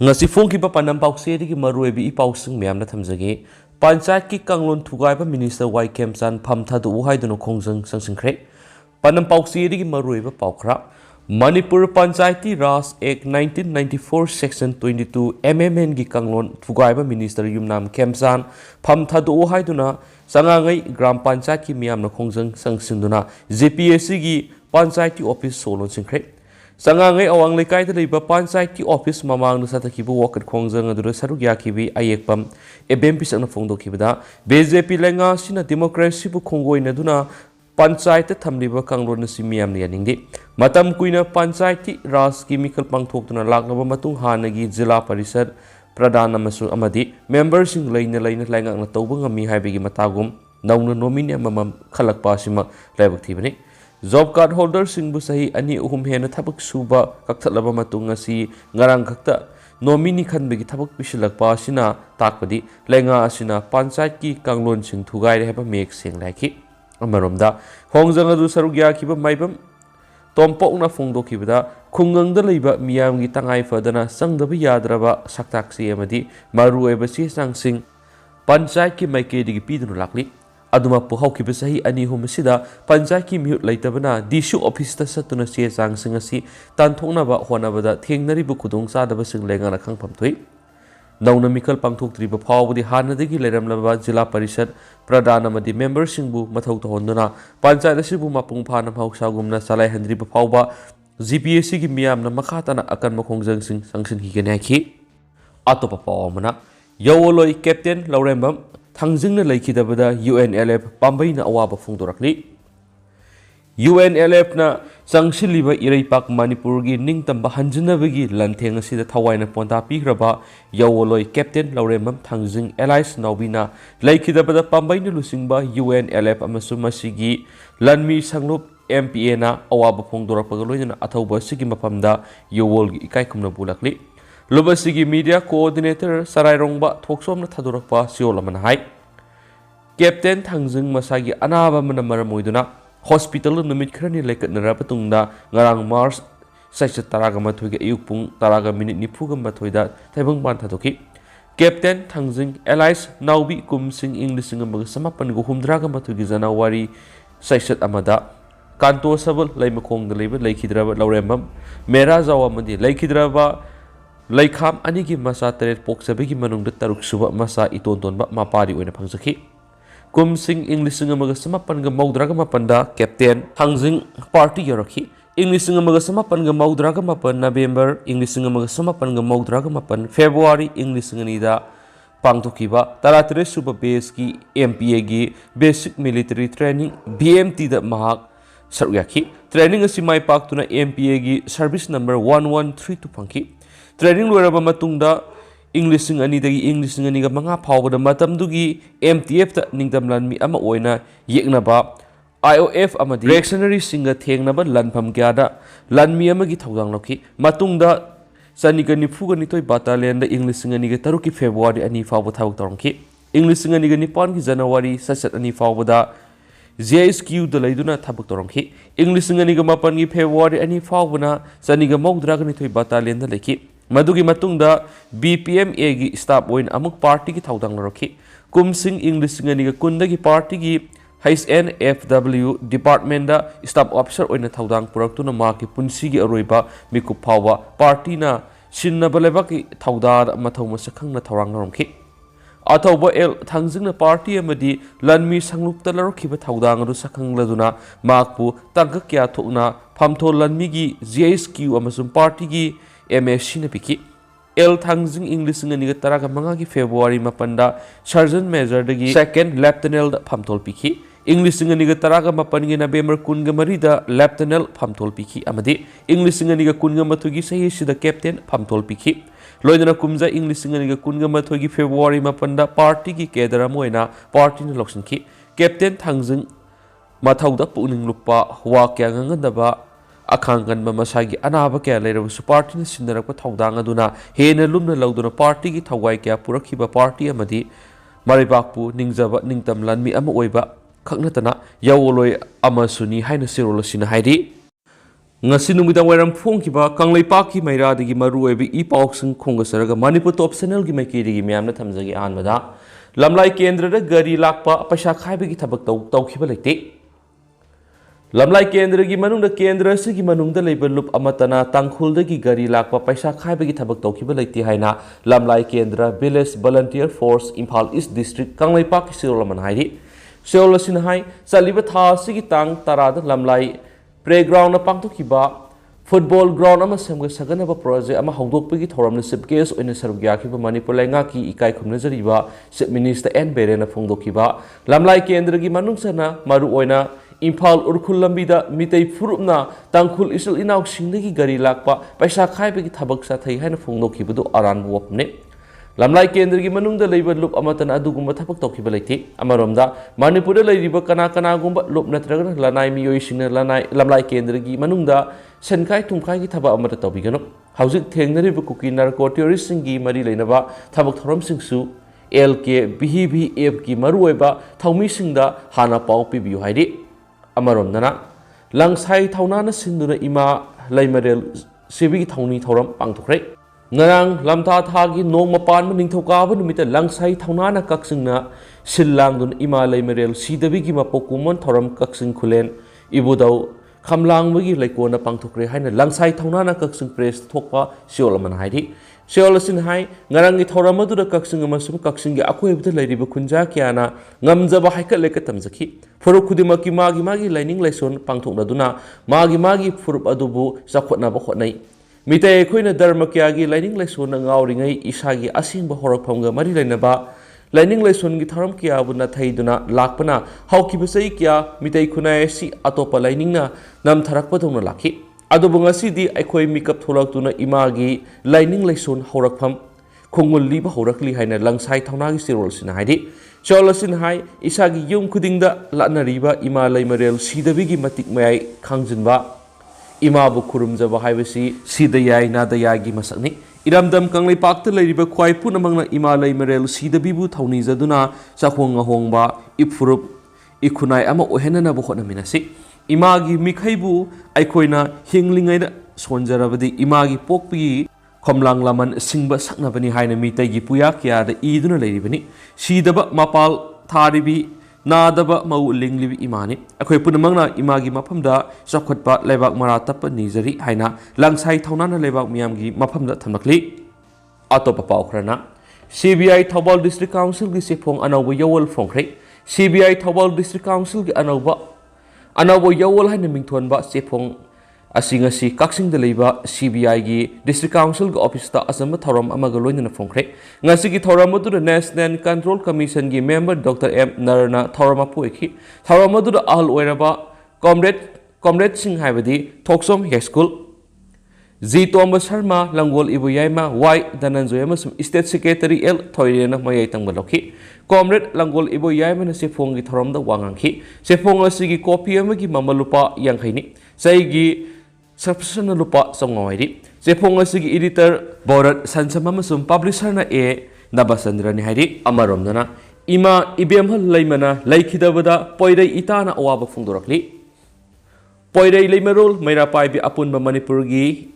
ngasi phongki pa panam paukse ri ki maruebi ipausing myam na thamjage panchayat ki kanglon thugai pa minister y Khemchand pham thadu haidunu Khongjang Changsinkhre panam paukse ri ki marueba paukra Manipur Panchayati Raj Act 1994 Section 22 MMN gi kanglon thugai pa minister yumnam Khemchand pham thadu haiduna sangangai gram panchayat ki myam na Khongjang Changsinduna JPSC gi panchayati office solon singkhre sangangai awang lekai da leiba panchayati office mamang nu satakibu wakat Khongjang adura saruk yakibi ayekpam ebem pisang na phongdo kibada BJP lenga sina democracy bu khongoi na duna panchayat thamliba kanglon na simiam ni yaningdi matam kuina panchayati raj ki mikal pangthok tuna laknaba matung hanagi jila parishad pradhan amasu amadi members sing leina lainga na tawba ngami haibigi matagum nauna nominee mamam khalakpa sima laibak thibani job card holder singbu sahi ani uhum hena thabak suba kakthalaba matung asi ngarang khakta nominee khanbegi thabak pisilakpa sina takpadi lenga asina panchayat ki kanglon sing thugai re heba mek seng laiki amaromda Khongjang adu sarugya kiba maibam tompokna phongdo kibada khungang da leiba miyam gi tangai fadana sangdaba yadraba saktaksi amadi maru eba si sangsing panchayat ki maike digi pidunu lakli aduma puhau ki besahi ani hum sida panchayat ki miut leitabana DSU office ta satuna se changsing asi tanthokna ba hona bada thengnari bu khudung sa da basing lenga na khangpham thoi nauna mikal pangthok triba phawbudi hanadagi leiramlaba jila parishad pradhan amadi member singbu mathau to honduna panchayat asibu mapung phana phausa gumna salai handri ba phawba GPSC gi miyam na makhatana akan Khongjang Changsin hi genaki atopa pawmana yawoloi captain laurembam thangzing na laikidabada UNLF pambai na awaba phongdorakli UNLF na changsiliba iraipak Manipur gi ningtamba hanjinabagi lantheng asida thawaina ponta pigraba yawoloi captain laurembam thangzing allies nawbina laikidabada pambai na lusingba UNLF amasu masigi lanmi sanglup MPA na awaba phongdorakpaga loina athauba sigi mapamda yowol gi ikai khumna bulakli Lubasigi media coordinator Sarairongba Thoksomna Thadurakpa Siolamana Hai Captain Thangzing Masagi Anaba Manamara Moiduna Hospital Numit Krani Lekat Narapatunda Ngarang Mars Sacha Taraga Matuga Yupung Taraga Minute Nipuga Matoida Tabung Bantadoki Captain Thangzing Allies Naubi Kumsing English Samapan Guhumdraga Matugi Zanawari Sacha Amada Kanto Sabal Laimakong the labor Lakidraba Laurembam Mera Zawamadi Lakidraba Laikham anigi masa teret poksabegi manung taruk suba masa itonton ba mapari oina phangsaki kumsing English ngamaga samapan ga maudraga mapanda captain Thangzing party yoraki English ngamaga samapan ga maudraga mapan November English ngamaga samapan ga maudraga mapan February English nganida pangtokiba taratire suba base ki MPA gi basic military training BMT da mahak saruyaki training asi mai paktuna MPA gi service number 1132 pangki Training loiraba matungda English ani dagi English ani ga manga phawbada matamdugi MTF ta ningdamlan mi ama oina yeknaba IOF amadi reactionary singa thengnaba lanpham gyada lanmi amagi thawdang loki matungda saniga nifuga nitoi battalion da English ani ga taruki February ani phawba thawk torongki English ani ga nipan ki January sasat ani phawbada JSQ da laiduna thabuk torongki English ani ga mapan gi February ani phawbana saniga mawdra ga nitoi battalion da leki Madugi matungda BPMA gi staff oin amuk party gi thaudang lorokhi kumsing English ngani ga kunda gi party gi HNFW department da staff officer oin thaudang puraktuna ma ki punsi gi aroiba miku phawa party na sinna baleba ki thaudar mathau masakhang na thawang loromkhi Atauba el Thangzing na party amadi lanmi sanglupta larokhi ba thaudang ru sakhang laduna makpu tangka kya thokna phamtho lanmi gi JSQ amasum party gi MSC na piki El Thangzing English ngani ga taraga manga gi February mapanda Sergeant Major dagi second lieutenant da phamtol piki English ngani ga taraga mapan gi November kun ga mari da lieutenant phamtol piki amadi English ngani ga kun ga mathu gi sahi sida captain phamtol piki loidana kumza English ngani ga kun ga mathu gi February mapanda party gi kedara moina party na loction ki captain Thangzing mathauda puning lupa wa kya ngandaba Akhangan masagi anaba kaya later su party na sindarakpa thawdang aduna hena lumna lauduna party gi thawai kaya purakhiba party amadi maribakpu ningjaba ningtam lanmi ama oiba khaknatana yawoloi amasuni haina sirolosina haidi ngasi numidang wairam phongkiba kanglaipak ki mairadi maruoibi I pausing khongasaraga Manipur top channel gi maikiri gi myamna thamjagi anmada lamlai kendra da gari lakpa paisa khaibi gi thabak tawkhiba leite lamlai kendra gi manung da kendra se gi manung da leiba lup amatana tangkhul da gi gari lakpa paisa khaibi gi thabak tawkhiba leite haina lamlai kendra village volunteer force Imphal East district kanglaipak ki sirolaman hairi seolasin hai saliba tha se gi tang tarada lamlai playground na pangtokhiba football ground ama semga saganaba project ama hongdokpagi thoramna sip case oina sarugyakiba Manipur lainga ki ikai khumna jariba Chief Minister N Berena phongdokhiba lamlai kendra gi manungsana maru oina Imphal urkhul lambida mitei furupna tangkhul isil inaw singdagi gari lakpa paisa khaibagi thabak sa thai haina phongdokhibadu aran wopne lamlai kendra gi manungda leiba lup amatan adugumba thabak tokhiba leite amaromda Manipur da leiriba kana kana gumba lup natraga lanai miyoi singna lanai lamlai kendra gi manungda senkai tumkai gi thaba amata tawbigano haujik thengnariba kuki narco terrorist singi mari leinaba thabak thoram singsu LK BHBF ki maruoiba thaumi singda hana pau pibiu haidi amaromdana langsai thaunana sinduna ima laimarel sebi thauni thoram pangthokre ngarang lamta thagi nong mapan ma ningthokaba numita langsai thaunana kaksingna sillang dun ima laimarel sidabi gi mapokumon thoram kaksing khulen ibudau khamlang magi laikona pangthokre haina langsai thaunana kaksing press thokpa siolaman haidi siolasin hai ngarang gi thoramadu da kaksing amasum kaksing gi akoibda lairiba khunja kyana ngamjaba haika leka tamjaki furup khudima ki magi lining laison pangthoknaduna magi furup adubu sakhotna ba khotnai mitai khoina dharma kya gi lining laison ngauringai isagi asingba horakphamga mari lainaba lining laison gi tharam kya buna thaiduna lakpana haukiba sei kya mitai khunai si atopa lining na nam tharakpa dongna lakhi adubu ngasidi aikhoi mikap tholak imagi lining laison horakpham khongul liba horakli haina langsai thaunagi sirol sina haidi cholasin hai isagi yum khudingda lanariba ima laimarel sidabigi matik mayai khangjinba imabu khurumjaba haibasi sidayai nadayagi masakni iramdam kanglaipak ta leiriba khwai punamangna ima laimarel sidabibu thauni jaduna chakhong ngahongba ifurup ikhunai ama ohenana bo khonaminasi imagi mikhaibu aikoina hinglingai da sonjarabadi imagi pokpi khomlang laman singba saknabani haina mitai gi puya kya da iduna leiribani sidaba mapal tharibi nadaba mau linglibi imani akhoi punamangna imagi maphamda chakhotpa lebak mara tappa nijari haina langsai thaunana lebak miyamgi maphamda thamlakli atopa paukhrana CBI Thobal District Council gi sefong anawba yawal phongkhre CBI Thobal District Council gi anawba yawal haina mingthonba sefong asingasi kaksing da leiba CBI gi District Council gi office ta asamba thoram amaga loinana phongkhre ngasi gi thoram adu National Control Commission gi member Dr. M Narana thoram apueki thoram adu ahal oiraba comrade sing haibadi Thoksom High School G Thomas Sharma Langol Ibuyaima Y Dananjoy amasum State Secretary L Thoirena mayai tangbaloki comrade Langol Ibuyaima na sefong gi thoram da wangangki sefong asigi copy amagi mamalupa yangkhaini saigi subscription lupa songoiri sefong asigi editor Borat Sansam amasum publisher na A Nabasandra ni hairi amaromdana ima ibemhal laimana laikhidabada poirai itana awaba phungdorakli poirai laimarol mairapai bi apunba Manipur gi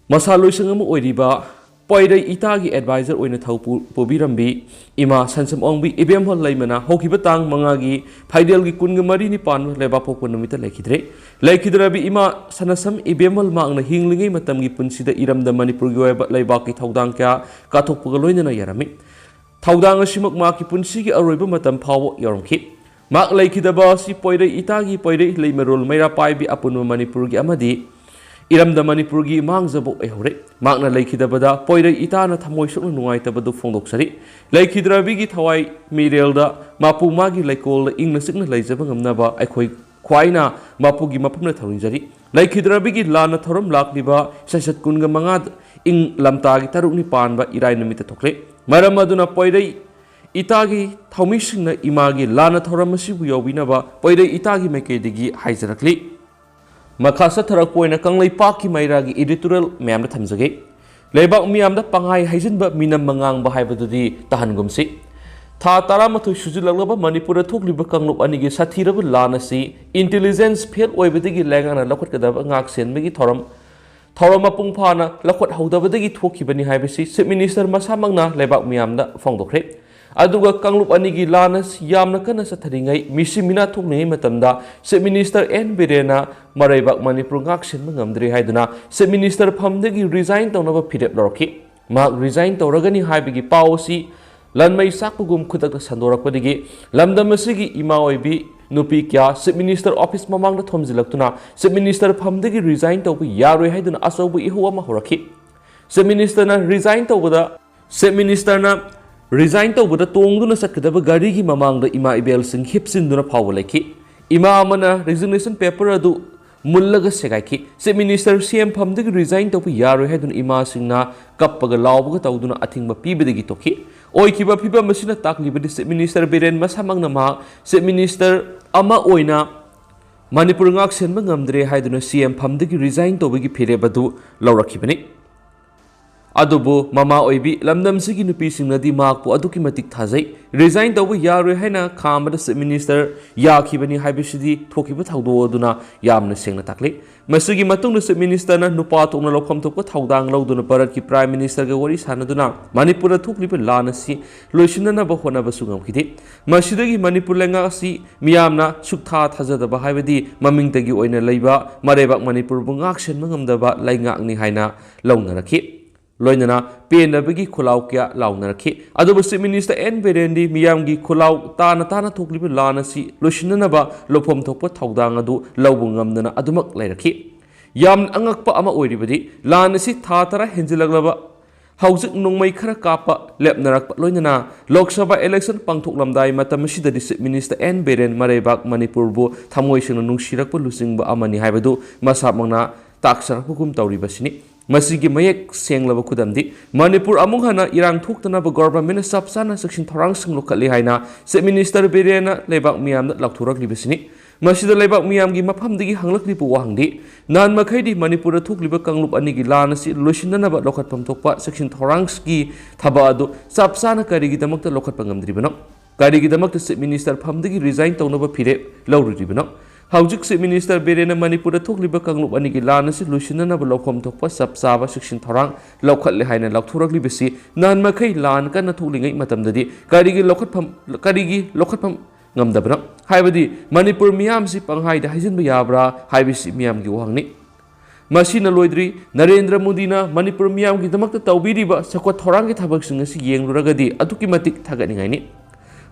masaloi sangam oiriba poirai itagi advisor oina thau pobirambi ima sansam ongbi ibemhol laimana hokiba tang mangagi phaidel gi kunga mari ni pan leba pokon numita laikhidrabi ima sanasam ibemhol mangna hinglingai matam gi punsida iramda Manipur gi oiba laiba ki thaudang kya kathokpuga loinana yarami thaudang asimak ma ki punsi gi aroiba matam phawo yoromki mak laikhidaba si poirai itagi poirai laimarol maira paibi apunu Manipur gi amadi iramda Manipur gi mangjabo ehore makna laikhidabada poirai itana thamoi sukna nungaitabadu phongdoksari laikhidrabi gi thawai mirelda mapu magi laikol ingna sikna laijaba ngamnaba aikhoi khwaina mapu gi maphamna tharinjari laikhidrabi gi lana thoram lakliba sasat kunga mangad ing lamta gi tarukni panba irai numita thokle maram aduna poirai itagi thaumi singna imagi lana thoram asibu yawinaba poirai itagi maikedigi haijarakli Makasa tharakpoina kanglaipak ki mairagi editorial mayamda thamjage leibak miyamda pangai haijinba minam mangang ba haibadudi tahangumsi था तरामथोई सुजिलग्लबा मणिपुर थोकलिबा कांगलुप अनिगी साथीरबा लान असि intelligence fail ओइबदगी लेंगाना लखटकदबा ngak senbagi thoram mapung phana lakhot haudabadagi thokibani haibasi chief minister masamangna lebak miyamda phongdokre aduga kangluk anigi lanas yamna kana satharingai misi mina thoknei matamda chief minister n birena maraibak manipur ngak senba ngamdri haiduna chief minister phamdagi resign tawnaba phirep lorki mak resign tawragani haibagi pawsi lanmai sakugum khudak sandorakpadigi lamdamasigi ima oibi nupi kya chief minister office mamangda thomjilaktuna chief minister phamdagi resign tawbu yaroi haiduna asobu ihu ama horakhi chief minister na resign tawbada chief minister na resign tawbada tongduna sakadaba gari gi mamangda ima ibel sing hipsinduna phawba lekhi ima amana resignation paper adu mullaga segaiki chief minister cm phamdagi resign tawbu yaroi haiduna ima singna kappaga lawbaga tawduna athingba pibedagi tokhi oikiba phiba masina taklibadi chief minister biren masamangna ma chief minister ama oina manipur ngak senba ngamdre haiduna cm phamdagi resign tawbagi phirebadu lawrakhibani adubu mama oibi lamdamsigi nupi singnadi makpu aduki matik thajai resign tawbu yaroi haina khamada chief minister yakhibani haibisidi thokiba thawdo aduna yamna sengna takle masigi matungna chief minister na nupa tokna lokham thokpa thawdang lawduna bharat ki prime minister ga wari sanaduna manipur thokliba lanasi loisinana ba hona ba sungam khide masidagi manipur lenga asi miyamna sukha thajadaba haibadi mamingtagi oina leiba marebak manipur bungak senma ngamdaba laingak ni haina launa rakhi loinana penabagi khulaw kya launa rakhi adubu chief minister n berendi miyamgi khulaw tana thokliba lanasi loisinana ba lophom thokpa thawdang adu lawbu ngamdana adumak lairakhi yam angakpa ama oiribadi lanasi tha tara henjilaglaba haujik nongmai khara kapa lepnarakpa loinana lok sabha election pangthoklamdai matamasida chief minister n beren marebak manipur bu thamoisina nungsirakpa lusingba amani haibadu masapmangna taksarakpugum tawribasini masigi mayek senglaba khudamdi manipur amung hana irang thoktanaba government sapsana section thorang singlokali haina chief minister berena lebak miyamna lakthuraklibasini masida lebak miyamgi maphamdigi hanglaklipu wahangdi nan makhaidi manipur thokliba kangluk anigi lanasi loisinanaba lokhatpam thokpa section thorangsgi thaba adu sapsana karigi damakta lokhatpa ngamdribano karigi damakta chief minister phamdigi resign tawnaba phire lawribano Haujik chief minister berena manipur thokliba kangluk anigi lanasi loisinanaba lokhom thokpa sapsaba section thorang lokhatle haina lakthurakli nan makhai lan kana thoklingai matamdadi karigi lokhatpam ngamdabna haibadi manipur miyamsi panghaida hajinba yabra haibisi miyamgi wahangni masina loidri narendra modi na manipur miyamgi damakta tawbiriba sakwa thorangi thabaksinga si yengluragadi aduki matik thaganingai ni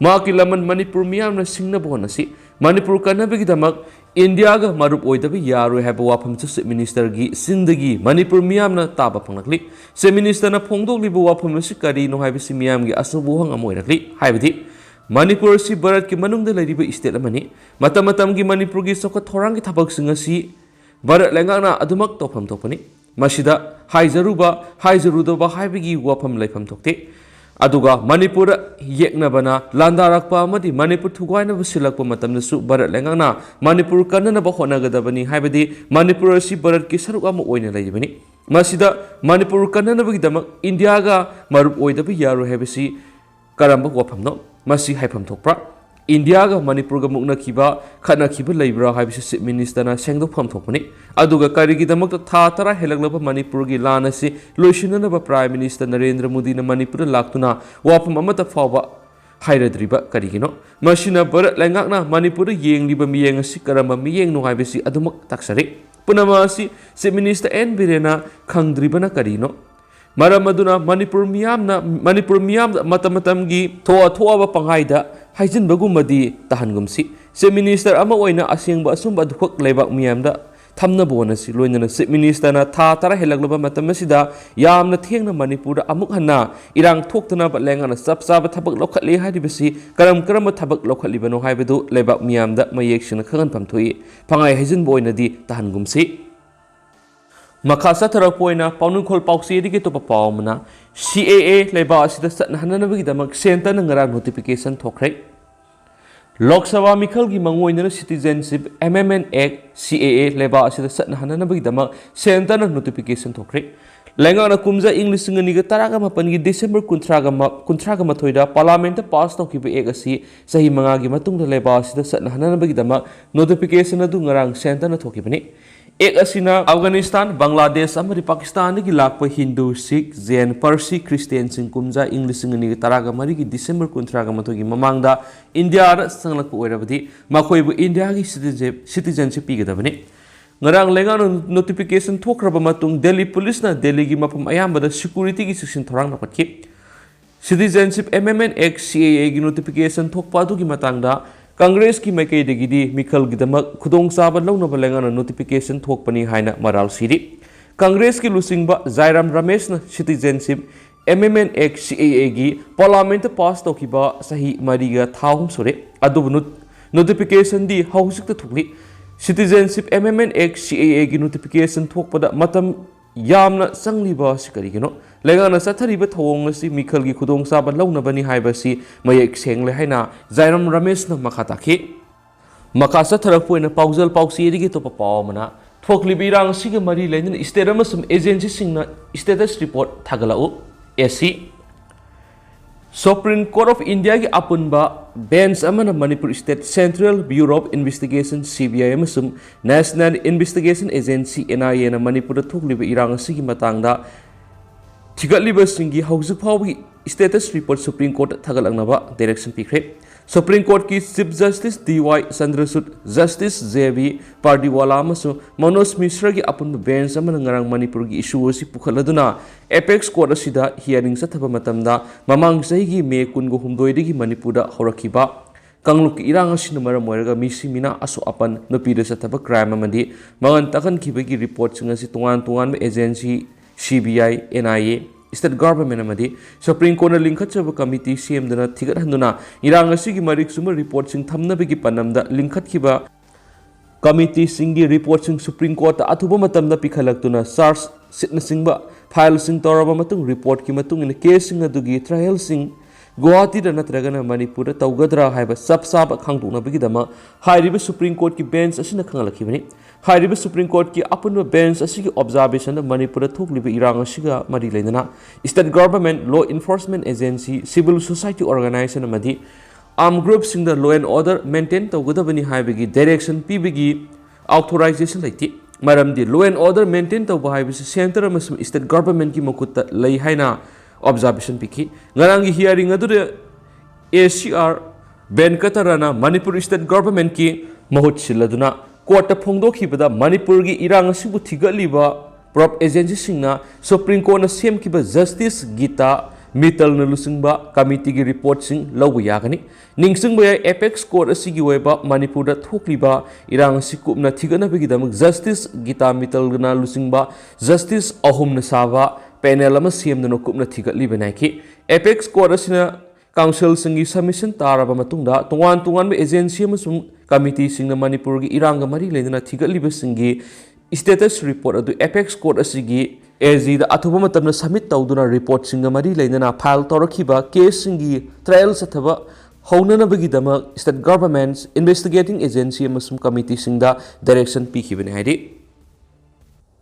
maki laman manipur miyamna singna bonasi manipur kanabigi damak india ga marup oidabi yaroi haba wafam chief minister gi sindagi manipur miyamna taba phanglakli chief minister na phongdoklibu wafam si kari no haibisi miyamgi asubu hang amoirakli haibadi manipur si bharat ki manungda lairiba state amani matamatamgi manipur gi sokha thorangi thabak singa si bharat lengana adumak tofam topani masida haizaruba haibigi wafam laifam thokte aduga manipur yeknabana landarakpa amadi manipur thugaina busilakpa matamnasu bharat lengana manipur kanana ba honagadabani haibadi manipur si bharat ki saruk ama oina laibani masida manipur kanana bagi damak india ga marup oidabi yaru haibasi karamba wafamno masi haifam thokpra india ga manipur ga mukna khiba khana khiba leibra haibisi chief minister na sengdok pham thokpani aduga karigi damak tha tara helaglaba manipur gi lanasi loisinana ba prime minister narendra modi na manipur laktuna wafam amata fawba hairadriba karigino masina bar lengakna manipur yengliba miyeng si karamba miyeng no haibisi adumak taksari punamasi chief minister n birena khangdribana karino Maramaduna Manipur miyam matamatamgi thoa panghaida haijin bagumadi tahangumsi chief minister ama oina asengba asumba dukhak leibak miyamda thamna bonasi loinana chief minister na tha tara helaglaba matamasida yamna thengna manipur amuk hanna irang thoktana ba lengana sapsaba thabak lokhatle hadibasi karam thabak lokhalibano haibadu leibak miyamda mayeksina khangan pamthoi pangai haijin boinadi tahangumsi Makasa tarapoina paunungkhol pausi dige to papaumna CAA leba asida satna hananabagi damak center nangara notification thokrai Lok Sabha Mikhal gi mangoina Citizenship Amendment Act CAA leba asida satna hananabagi damak center na notification thokrai Lengana kumza English singaniga taraga mapangi December kuntraga mathoida parliament pass tawkiba ek asi sahi mangagi matungda leba asida satna hananabagi dama notification adu ngarang center na thokibani ek asina Afghanistan Bangladesh amari Pakistan gi lakpa Hindu Sikh Jain Parsi Christian sing kumza English singaniga taraga mari gi December kuntraga mathogi mamangda India ra sanglakpa oirabadi makoibu India gi citizenship pigadabani ngarang lengan notification thokraba matung Delhi police na Delhi gi mapam ayambada security gi section thorang na patki Citizenship Amendment Act CAA gi notification thokpa du gi matangda Congress ki maikei degi di mikhal gi damak khudong saba launa ba lengan notification thokpani haina maral siri Congress ki lusingba Jairam Ramesh na Citizenship Amendment Act CAA gi parliament pass tokiba sahi mariga thahum sore adu notification di hausik ta thukli Citizenship Amendment Act CAA gi notification thokpada matam yamna sangliba sikarigino legana sathariba thawong si mikhal gi khudong saba launa bani haibasi mayek sengle haina Jairam Ramesh na makhataki makasa tharakpoina paujal pausi ri gi to pawmana thokli birang siga mari lenin state amasum agency singna status report thagalau SC Supreme Court of India ki apunba bench amana Manipur State Central Bureau of Investigation CBI amasum National Investigation Agency NIA na Manipur thokliba irang asigi matangda thigatliba singi haujuk phawgi status report Supreme Court thagalangnaba direction pikre Supreme Court ki Chief Justice DY Chandrasud Justice JB Pardiwala amasu Manoj Mishra ki apunba bench amana ngarang Manipur gi issue asi pukhaladuna Apex Court asida hearing sathaba matamda mamang sahi gi May 12 dagi Manipur da horakiba kangluk irang asina maram oiraga misi mina aso apan nopida sathaba crime amadi mangan takan khibagi report singa si tungan agency CBI NIA State government amadi Supreme Court na linkhatchaba committee CM dana thigat handuna irang asigi marik suma report sing thamnabagi panamda linkhatkiba committee singi report sing Supreme Court ta athuba matamda pikhalaktuna charge sitna singba file sing toraba matung report ki matung in case sing adugi trial sing Guwahati da natragana Manipur tawgadra haiba sab khangdukna bigi dama hairiba Supreme Court ki bench asina khangalakibani hairiba Supreme Court ki apunba bench asigi observation da Manipur thokliba irang asiga mari leidana state government law enforcement agency civil society organization amadi armed groups sing the law and order maintain tawgadabani haibagi direction pibigi authorization laiti maramdi law and order maintain tawba haibasi center amasum state government ki makutta lei haina observation piki ngarangi hearing adu ACR Ben Katarana Manipur state government ki mahut siladuna court ta phongdokhibada Manipur gi irang asibu thigaliba prop agency singna Supreme Court na sem kiba Justice Gita Mittal na lusingba committee gi report sing lawu yagani ningsingba ya Apex Court asigi weba Manipur da thokliba irang sikupna thigana begi damak Justice Gita Mittal na lusingba Justice Ahum na sawa panel ama CM no kupna thigatli benaki Apex Court asina council singi submission taraba matungda tungan be agency amasum committee singna Manipur gi iranga mari leidana thigatli singi status report adu Apex Court asigi AG da athuba matamna submit tawduna report singa mari leidana file torakhiba case singi trial sathaba haunana bagi dama state governments investigating agency amasum committee singda direction pikhibene haidi